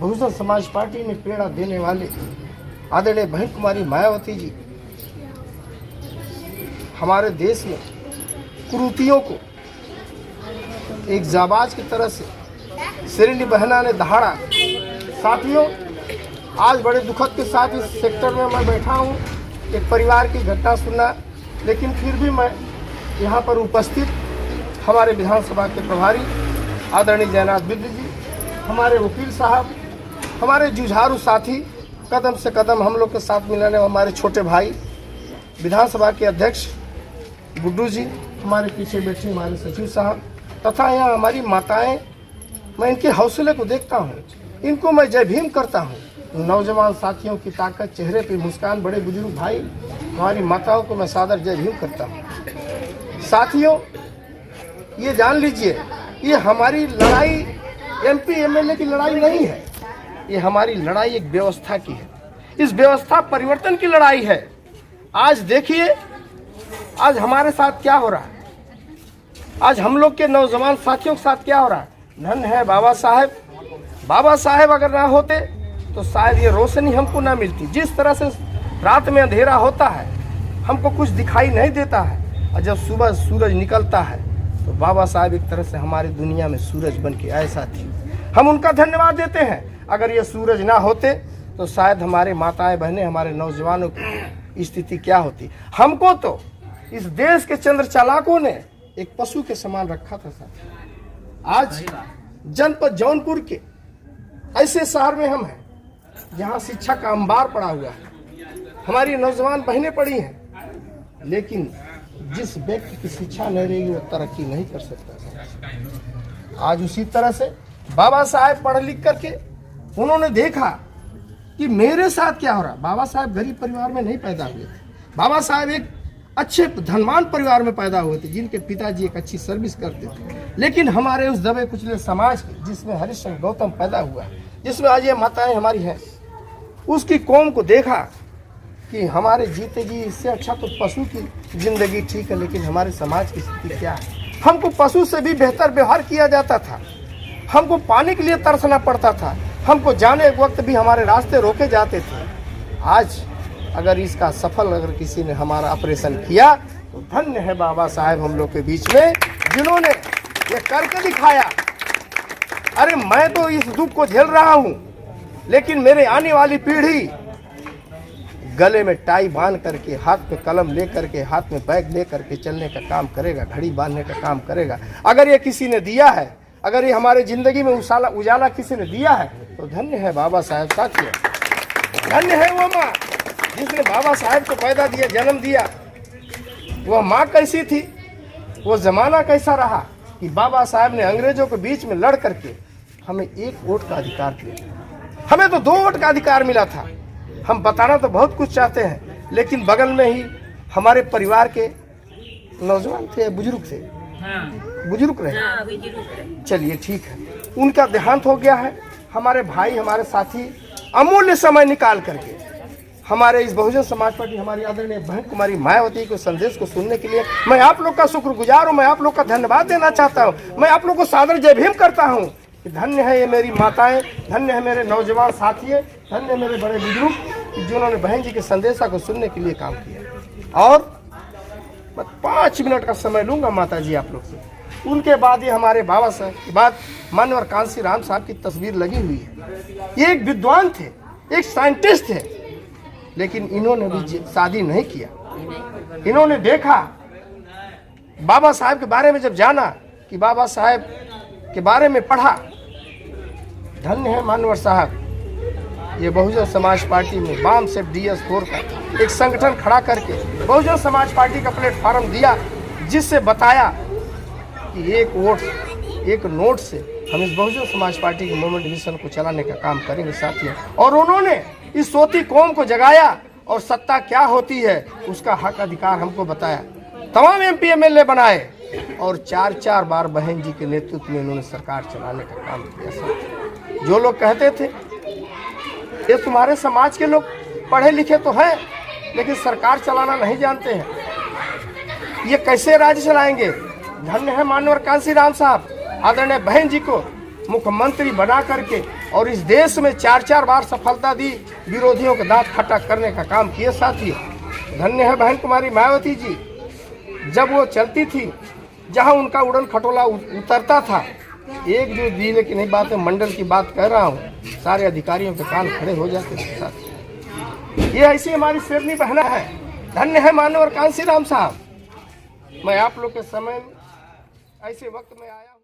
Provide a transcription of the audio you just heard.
Bahujan Samaj party में प्रेरणा देने वाले आदरणीय बहन कुमारी मायावती जी हमारे देश में कुरीतियों को एक जाबाज की तरह से श्रेणी बहना ने दहाड़ा। साथियों, आज बड़े दुखद के साथ इस सेक्टर में मैं बैठा हूँ, एक परिवार की घटना सुनना, लेकिन फिर भी मैं यहाँ पर उपस्थित हमारे विधानसभा के प्रभारी आदरणीय जयनाथ बिद्र जी, हमारे वकील साहब, हमारे जुझारू साथी, कदम से कदम हम लोग के साथ मिलाने हमारे छोटे भाई विधानसभा के अध्यक्ष गुड्डू जी, हमारे पीछे बैठे हमारे सचिव साहब तथा यहाँ हमारी माताएं, मैं इनके हौसले को देखता हूँ, इनको मैं जय भीम करता हूँ। नौजवान साथियों की ताकत, चेहरे पे मुस्कान, बड़े बुजुर्ग भाई, हमारी माताओं को मैं सादर जय भीम करता हूँ। साथियों, ये जान लीजिए, ये हमारी लड़ाई एमपी एमएलए की लड़ाई नहीं है, ये हमारी लड़ाई एक व्यवस्था की है। इस व्यवस्था परिवर्तन की लड़ाई है। आज देखिए, आज हमारे साथ क्या हो रहा है, आज हम लोग के नौजवान साथियों के साथ क्या हो रहा है। धन्य है बाबा साहेब। बाबा साहेब अगर ना होते तो शायद ये रोशनी हमको ना मिलती। जिस तरह से रात में अंधेरा होता है, हमको कुछ दिखाई नहीं देता है, और जब सुबह सूरज निकलता है तो बाबा साहेब एक तरह से हमारी दुनिया में सूरज बन के आए। साथी, हम उनका धन्यवाद देते हैं। अगर ये सूरज ना होते तो शायद हमारे माताएं बहनें, हमारे नौजवानों की स्थिति क्या होती। हमको तो इस देश के चंद्र चालाकों ने एक पशु के समान रखा था। साथी, आज जनपद जौनपुर के ऐसे शहर में हम हैं जहां शिक्षा का अंबार पड़ा हुआ है, हमारी नौजवान बहनें पढ़ी हैं, लेकिन जिस व्यक्ति की शिक्षा नहीं रहेगी वो तरक्की नहीं कर सकता। आज उसी तरह से बाबा साहेब पढ़ लिख करके उन्होंने देखा कि मेरे साथ क्या हो रहा। बाबा साहेब गरीब परिवार में नहीं पैदा हुए थे, बाबा साहेब एक अच्छे धनवान परिवार में पैदा हुए थे, जिनके पिताजी एक अच्छी सर्विस करते थे। लेकिन हमारे उस दबे कुचले समाज के, जिसमें हरिश्चंद्र गौतम पैदा हुआ, जिसमें आज ये माताएं हमारी हैं, उसकी कौम को देखा कि हमारे जीते जी इससे अच्छा तो पशु की जिंदगी ठीक है, लेकिन हमारे समाज की स्थिति क्या है। हमको पशु से भी बेहतर व्यवहार किया जाता था, हमको पानी के लिए तरसना पड़ता था, हमको जाने वक्त भी हमारे रास्ते रोके जाते थे। आज अगर इसका सफल अगर किसी ने हमारा ऑपरेशन किया तो धन्य है बाबा साहेब हम लोग के बीच में, जिन्होंने ये करके दिखाया। अरे मैं तो इस दुख को झेल रहा हूँ, लेकिन मेरे आने वाली पीढ़ी गले में टाई बांध करके, हाथ में कलम ले करके, हाथ में बैग ले करके चलने का काम करेगा, घड़ी बांधने का काम करेगा। अगर ये किसी ने दिया है, अगर ये हमारे जिंदगी में उजाला किसी ने दिया है तो धन्य है बाबा साहेब। साथियों, धन्य है वो माँ जिसने बाबा साहेब को पैदा दिया, जन्म दिया। वह माँ कैसी थी, वो जमाना कैसा रहा कि बाबा साहेब ने अंग्रेजों के बीच में लड़ करके हमें एक वोट का अधिकार दिया। हमें तो 2 वोट का अधिकार मिला था। हम बताना तो बहुत कुछ चाहते हैं, लेकिन बगल में ही हमारे परिवार के नौजवान थे, बुजुर्ग थे, बुजुर्ग रहे, चलिए ठीक है, उनका देहांत हो गया है। हमारे भाई, हमारे साथी अमूल्य समय निकाल करके हमारे इस बहुजन समाज पार्टी, हमारी आदरणीय बहन कुमारी मायावती के संदेश को सुनने के लिए मैं आप लोग का शुक्रगुजार हूँ। मैं आप लोग का धन्यवाद देना चाहता हूँ। मैं आप लोग को सादर जय भीम करता हूँ। धन्य है ये मेरी माताएं, धन्य है मेरे नौजवान साथी, धन्य है मेरे बड़े बुजुर्ग जिन्होंने बहन जी के संदेशा को सुनने के लिए काम किया। और मैं 5 मिनट का समय लूंगा माता जी आप लोग से। उनके बाद ये हमारे बाबा साहब के बाद मानवर कांसी राम साहब की तस्वीर लगी हुई है। ये एक विद्वान थे, एक साइंटिस्ट थे, लेकिन इन्होंने भी शादी नहीं किया। इन्होंने देखा, बाबा साहेब के बारे में जब जाना, कि बाबा साहेब के बारे में पढ़ा, धन्य है मानवर साहब, ये बहुजन समाज पार्टी में बाम सेफ DS4 का एक संगठन खड़ा करके बहुजन समाज पार्टी का प्लेटफॉर्म दिया, जिससे बताया कि एक वोट, एक नोट से हम इस बहुजन समाज पार्टी के मूवमेंट मिशन को चलाने का काम करेंगे साथियों। और उन्होंने इस सोती कौम को जगाया और सत्ता क्या होती है उसका हक अधिकार हमको बताया। तमाम MP MLA बनाए और 4-4 बार बहन जी के नेतृत्व में उन्होंने सरकार चलाने का काम किया। जो लोग कहते थे ये तुम्हारे समाज के लोग पढ़े लिखे तो हैं, लेकिन सरकार चलाना नहीं जानते हैं, ये कैसे राज्य चलाएंगे। धन्य है मानवर कांसी राम साहब, आदरणीय बहन जी को मुख्यमंत्री बना करके और इस देश में 4-4 बार सफलता दी, विरोधियों के दांत खट्टा करने का काम किए साथी। धन्य है बहन कुमारी मायावती जी, जब वो चलती थी जहां उनका उड़न खटोला उतरता था, एक जो जिले की नहीं बात है, मंडल की बात कह रहा हूँ, सारे अधिकारियों के कान खड़े हो जाते थे साथी। ये ऐसी हमारी शेरनी बहना है। धन्य है मानवर कांसी राम साहब। मैं आप लोग के समय ऐसे वक्त में आया।